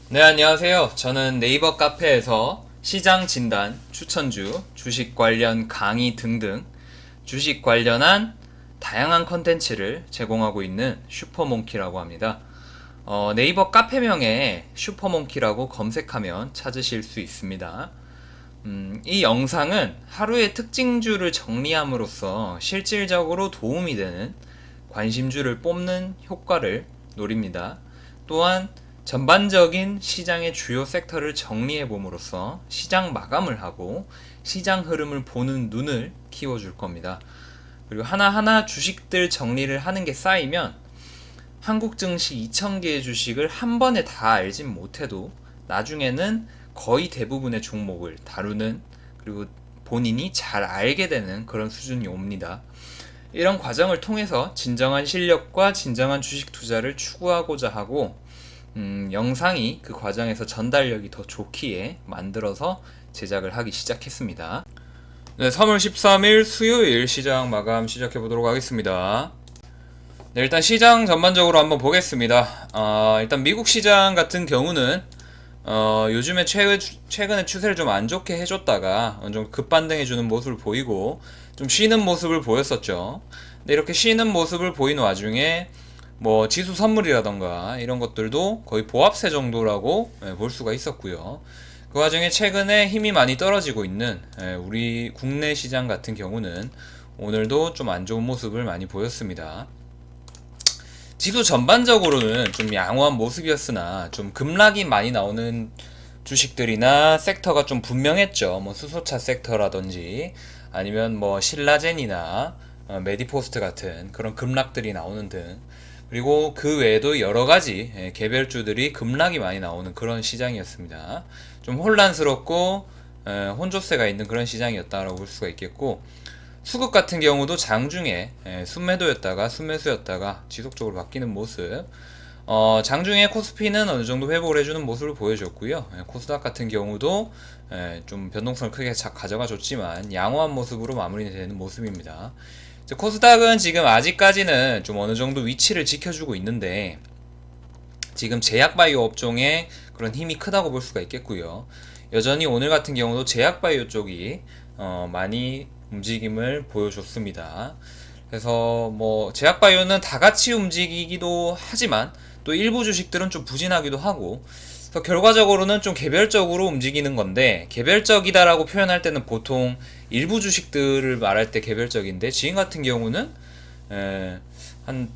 네, 안녕하세요. 저는 네이버 카페에서 시장 진단, 추천주, 주식 관련 강의 등등 주식 관련한 다양한 컨텐츠를 제공하고 있는 슈퍼몽키라고 합니다. 네이버 카페명에 슈퍼몽키라고 검색하면 찾으실 수 있습니다. 이 영상은 하루의 특징주를 정리함으로써 실질적으로 도움이 되는 관심주를 뽑는 효과를 노립니다. 또한 전반적인 시장의 주요 섹터를 정리해 봄으로써 시장 마감을 하고 시장 흐름을 보는 눈을 키워줄 겁니다. 그리고 하나하나 주식들 정리를 하는 게 쌓이면 한국 증시 2,000개의 주식을 한 번에 다 알진 못해도 나중에는 거의 대부분의 종목을 다루는, 그리고 본인이 잘 알게 되는 그런 수준이 옵니다. 이런 과정을 통해서 진정한 실력과 진정한 주식 투자를 추구하고자 하고, 영상이 그 과정에서 전달력이 더 좋기에 만들어서 제작을 하기 시작했습니다. 네, 3월 13일 수요일 시장 마감 시작해 보도록 하겠습니다. 네, 일단 시장 전반적으로 한번 보겠습니다. 일단 미국 시장 같은 경우는 요즘에 최근에 추세를 좀 안 좋게 해줬다가 어느 정도 급반등해주는 모습을 보이고 좀 쉬는 모습을 보였었죠. 근데 이렇게 쉬는 모습을 보이는 와중에 뭐 지수 선물이라던가 이런 것들도 거의 보합세 정도라고 볼 수가 있었고요. 그 와중에 최근에 힘이 많이 떨어지고 있는 우리 국내 시장 같은 경우는 오늘도 좀 안 좋은 모습을 많이 보였습니다. 지수 전반적으로는 좀 양호한 모습이었으나 좀 급락이 많이 나오는 주식들이나 섹터가 좀 분명했죠. 뭐 수소차 섹터라든지 아니면 뭐 신라젠이나 메디포스트 같은 그런 급락들이 나오는 등, 그리고 그 외에도 여러 가지 개별주들이 급락이 많이 나오는 그런 시장이었습니다. 좀 혼란스럽고 혼조세가 있는 그런 시장이었다라고 볼 수가 있겠고, 수급 같은 경우도 장중에 순매도였다가 순매수였다가 지속적으로 바뀌는 모습. 장중에 코스피는 어느 정도 회복을 해주는 모습을 보여줬고요. 코스닥 같은 경우도 좀 변동성을 크게 가져가 줬지만 양호한 모습으로 마무리되는 모습입니다. 코스닥은 지금 아직까지는 좀 어느 정도 위치를 지켜주고 있는데, 지금 제약바이오 업종에 그런 힘이 크다고 볼 수가 있겠고요. 여전히 오늘 같은 경우도 제약바이오 쪽이 많이 움직임을 보여줬습니다. 그래서 뭐 제약바이오는 다 같이 움직이기도 하지만 또 일부 주식들은 좀 부진하기도 하고, 그래서 결과적으로는 좀 개별적으로 움직이는 건데, 개별적이다라고 표현할 때는 보통 일부 주식들을 말할 때 개별적인데, 지금 같은 경우는 한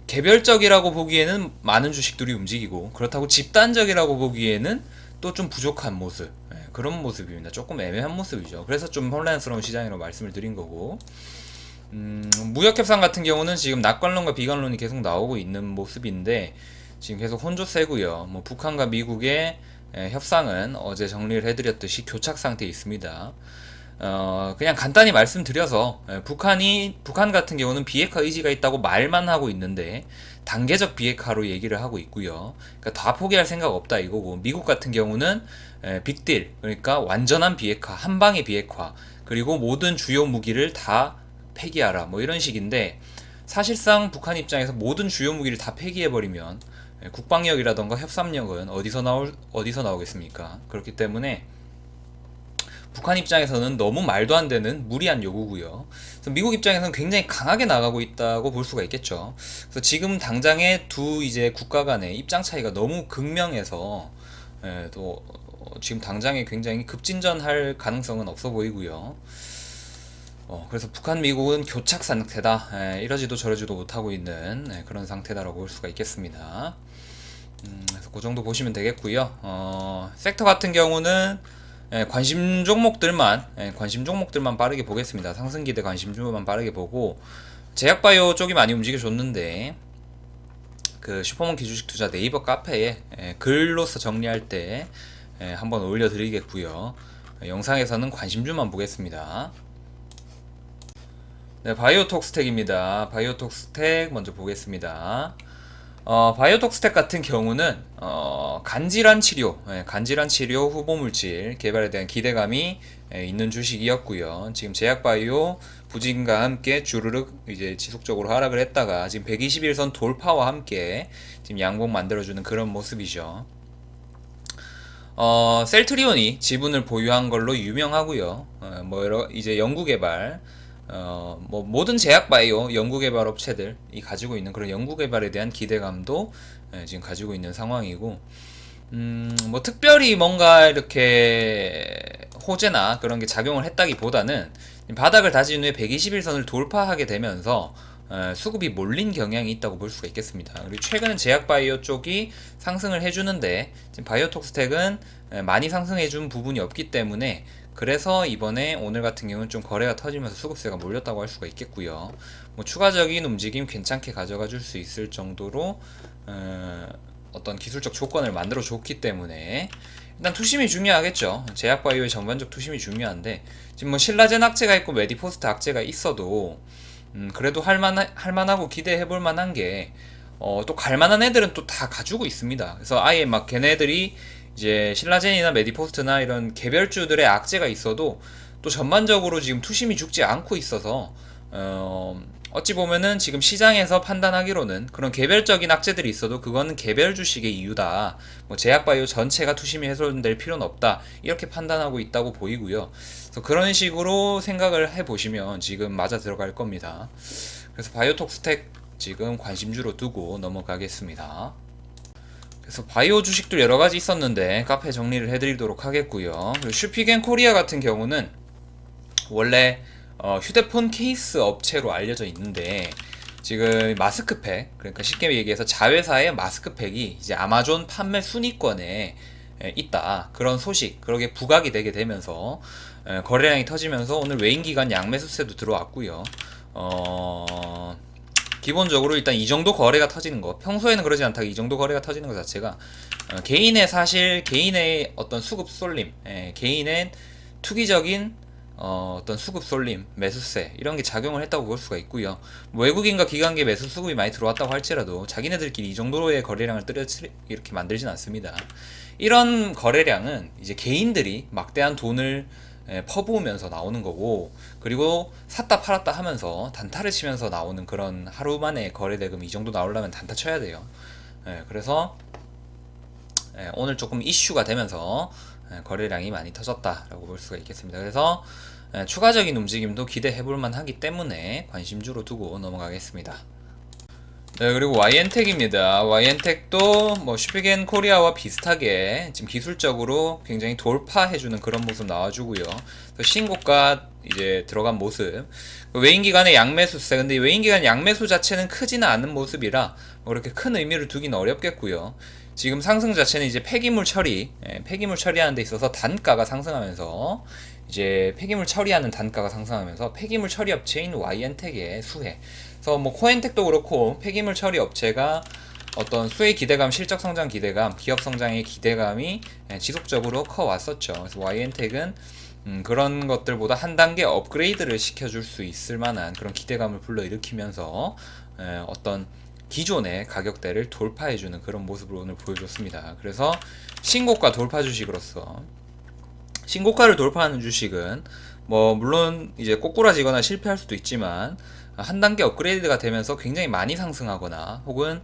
개별적이라고 보기에는 많은 주식들이 움직이고, 그렇다고 집단적이라고 보기에는 또 좀 부족한 모습, 그런 모습입니다. 조금 애매한 모습이죠. 그래서 좀 혼란스러운 시장이라고 말씀을 드린 거고, 무역협상 같은 경우는 지금 낙관론과 비관론이 계속 나오고 있는 모습인데 지금 계속 혼조세고요. 뭐 북한과 미국의 협상은 어제 정리를 해드렸듯이 교착 상태에 있습니다. 그냥 간단히 말씀드려서 북한 같은 경우는 비핵화 의지가 있다고 말만 하고 있는데 단계적 비핵화로 얘기를 하고 있고요. 그러니까 다 포기할 생각 없다 이거고, 미국 같은 경우는 빅딜, 그러니까 완전한 비핵화, 한방의 비핵화, 그리고 모든 주요 무기를 다 폐기하라, 뭐 이런 식인데, 사실상 북한 입장에서 모든 주요 무기를 다 폐기해버리면 국방력이라던가 협상력은 어디서 나오겠습니까? 그렇기 때문에 북한 입장에서는 너무 말도 안 되는 무리한 요구고요. 그래서 미국 입장에서는 굉장히 강하게 나가고 있다고 볼 수가 있겠죠. 그래서 지금 당장의 두 이제 국가 간의 입장 차이가 너무 극명해서 또 지금 당장에 굉장히 급진전할 가능성은 없어 보이고요. 그래서 북한 미국은 교착 상태다. 이러지도 저러지도 못하고 있는 그런 상태다라고 볼 수가 있겠습니다. 그래서 그 정도 보시면 되겠고요. 섹터 같은 경우는 관심 종목들만 빠르게 보겠습니다. 상승기대 관심주만 빠르게 보고, 제약바이오 쪽이 많이 움직여줬는데 그 슈퍼몬키 주식투자 네이버 카페에 글로서 정리할 때 한번 올려드리겠고요. 영상에서는 관심주만 보겠습니다. 네, 바이오톡스텍입니다. 바이오톡스텍 먼저 보겠습니다. 바이오톡스텍 같은 경우는 간질환 치료 후보물질 개발에 대한 기대감이 있는 주식이었고요. 지금 제약바이오 부진과 함께 주르륵 이제 지속적으로 하락을 했다가 지금 121선 돌파와 함께 지금 양봉 만들어주는 그런 모습이죠. 셀트리온이 지분을 보유한 걸로 유명하고요. 이제 연구개발, 뭐 모든 제약바이오 연구개발 업체들이 가지고 있는 그런 연구개발에 대한 기대감도 지금 가지고 있는 상황이고, 뭐 특별히 뭔가 이렇게 호재나 그런 게 작용을 했다기보다는 바닥을 다진 후에 120일선을 돌파하게 되면서 수급이 몰린 경향이 있다고 볼 수가 있겠습니다. 그리고 최근 제약바이오 쪽이 상승을 해주는데 지금 바이오톡스텍은 많이 상승해준 부분이 없기 때문에, 그래서 이번에 오늘 같은 경우는 좀 거래가 터지면서 수급세가 몰렸다고 할 수가 있겠고요. 뭐 추가적인 움직임 괜찮게 가져가 줄 수 있을 정도로 어떤 기술적 조건을 만들어 줬기 때문에 일단 투심이 중요하겠죠. 제약바이오의 전반적 투심이 중요한데, 지금 뭐 신라젠 악재가 있고 메디포스트 악재가 있어도 그래도 할만하고 기대해볼 만한 게, 또 갈만한 애들은 또 다 가지고 있습니다. 그래서 아예 막 걔네들이 이제 신라젠이나 메디포스트나 이런 개별주들의 악재가 있어도 또 전반적으로 지금 투심이 죽지 않고 있어서, 어찌 보면은 지금 시장에서 판단하기로는 그런 개별적인 악재들이 있어도 그거는 개별 주식의 이유다. 뭐 제약바이오 전체가 투심이 훼손될 필요는 없다. 이렇게 판단하고 있다고 보이고요. 그래서 그런 식으로 생각을 해보시면 지금 맞아 들어갈 겁니다. 그래서 바이오톡스텍 지금 관심주로 두고 넘어가겠습니다. 그래서 바이오 주식도 여러 가지 있었는데 카페 정리를 해드리도록 하겠고요. 그리고 슈피겐 코리아 같은 경우는 원래 휴대폰 케이스 업체로 알려져 있는데, 지금 마스크팩, 그러니까 쉽게 얘기해서 자회사의 마스크팩이 이제 아마존 판매 순위권에 있다, 그런 소식, 그러게 부각이 되게 되면서 거래량이 터지면서 오늘 외인기관 양매수세도 들어왔고요. 기본적으로 일단 이 정도 거래가 터지는 거, 평소에는 그러지 않다가 이 정도 거래가 터지는 것 자체가 개인의 어떤 수급 쏠림, 개인의 투기적인 어떤 수급 쏠림, 매수세 이런 게 작용을 했다고 볼 수가 있고요. 뭐 외국인과 기관계 매수 수급이 많이 들어왔다고 할지라도 자기네들끼리 이 정도의 거래량을 이렇게 만들진 않습니다. 이런 거래량은 이제 개인들이 막대한 돈을 퍼부으면서 나오는 거고, 그리고 샀다 팔았다 하면서 단타를 치면서 나오는 그런 하루 만에 거래 대금 이 정도 나오려면 단타 쳐야 돼요. 그래서 오늘 조금 이슈가 되면서 거래량이 많이 터졌다라고 볼 수가 있겠습니다. 그래서 추가적인 움직임도 기대해볼만 하기 때문에 관심주로 두고 넘어가겠습니다. 네, 그리고 YN텍입니다. YN텍도 뭐 슈피겐 코리아와 비슷하게 지금 기술적으로 굉장히 돌파해주는 그런 모습 나와주고요. 신고가 이제 들어간 모습. 외인기관의 양매수세. 근데 외인기관 양매수 자체는 크지는 않은 모습이라 뭐 그렇게 큰 의미를 두기는 어렵겠고요. 지금 상승 자체는 이제 폐기물 처리하는 데 있어서 단가가 상승하면서, 이제 폐기물 처리하는 단가가 상승하면서 폐기물 처리 업체인 YN텍의 수혜. 그래서 뭐 코엔텍도 그렇고 폐기물 처리 업체가 어떤 수혜 기대감, 실적 성장 기대감, 기업 성장의 기대감이 지속적으로 커 왔었죠. 그래서 YN텍은 그런 것들보다 한 단계 업그레이드를 시켜줄 수 있을 만한 그런 기대감을 불러일으키면서 어떤 기존의 가격대를 돌파해주는 그런 모습을 오늘 보여줬습니다. 그래서 신고가 돌파 주식으로서, 신고가를 돌파하는 주식은 뭐 물론 이제 꼬꾸라지거나 실패할 수도 있지만 한 단계 업그레이드가 되면서 굉장히 많이 상승하거나 혹은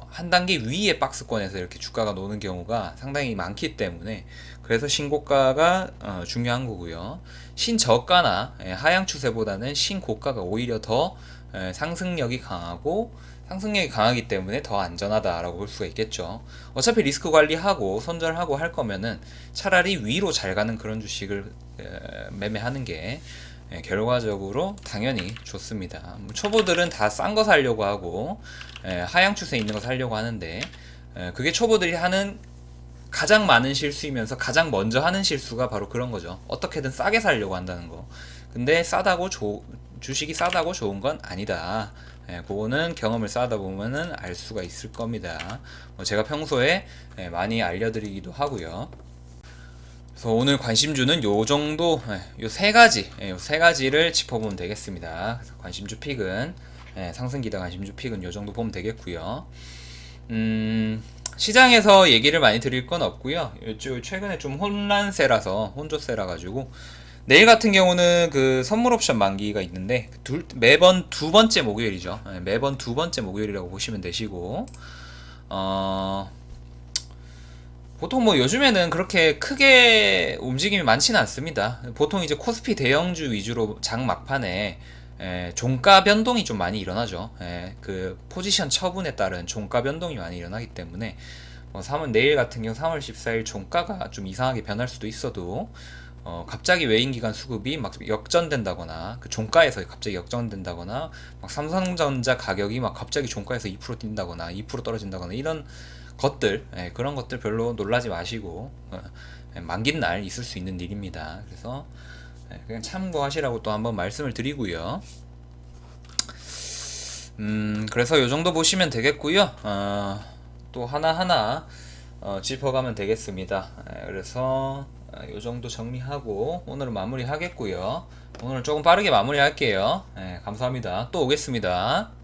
한 단계 위의 박스권에서 이렇게 주가가 노는 경우가 상당히 많기 때문에, 그래서 신고가가 중요한 거고요. 신저가나 하향 추세보다는 신고가가 오히려 더 상승력이 강하기 때문에 더 안전하다라고 볼 수가 있겠죠. 어차피 리스크 관리하고 손절하고 할 거면은 차라리 위로 잘 가는 그런 주식을 매매하는 게 결과적으로 당연히 좋습니다. 초보들은 다 싼 거 사려고 하고 하향 추세 있는 거 사려고 하는데, 그게 초보들이 하는 가장 많은 실수이면서 가장 먼저 하는 실수가 바로 그런 거죠. 어떻게든 싸게 사려고 한다는 거. 근데 주식이 싸다고 좋은 건 아니다. 그거는 경험을 쌓다 보면은 알 수가 있을 겁니다. 제가 평소에 많이 알려드리기도 하고요. 그래서 오늘 관심주는 요 정도, 요 세 가지를 짚어보면 되겠습니다. 관심주 픽은, 상승 기대 관심주 픽은 요 정도 보면 되겠고요. 시장에서 얘기를 많이 드릴 건 없고요. 최근에 좀 혼조세라 가지고, 내일 같은 경우는 그 선물 옵션 만기가 있는데 매번 두 번째 목요일이죠. 매번 두 번째 목요일이라고 보시면 되시고, 보통 뭐 요즘에는 그렇게 크게 움직임이 많지는 않습니다. 보통 이제 코스피 대형주 위주로 장 막판에 종가 변동이 좀 많이 일어나죠. 그 포지션 처분에 따른 종가 변동이 많이 일어나기 때문에 뭐 3월 내일 같은 경우 3월 14일 종가가 좀 이상하게 변할 수도 있어도 갑자기 외인기관 수급이 막 역전된다거나 그 종가에서 갑자기 역전된다거나 막 삼성전자 가격이 막 갑자기 종가에서 2% 뛴다거나 2% 떨어진다거나 이런 것들 그런 것들 별로 놀라지 마시고 만긴 날 있을 수 있는 일입니다. 그래서 그냥 참고하시라고 또 한번 말씀을 드리고요. 그래서 요 정도 보시면 되겠고요. 또 하나하나 짚어가면 되겠습니다. 그래서 요 정도 정리하고 오늘은 마무리 하겠고요. 오늘 조금 빠르게 마무리 할게요. 감사합니다. 또 오겠습니다.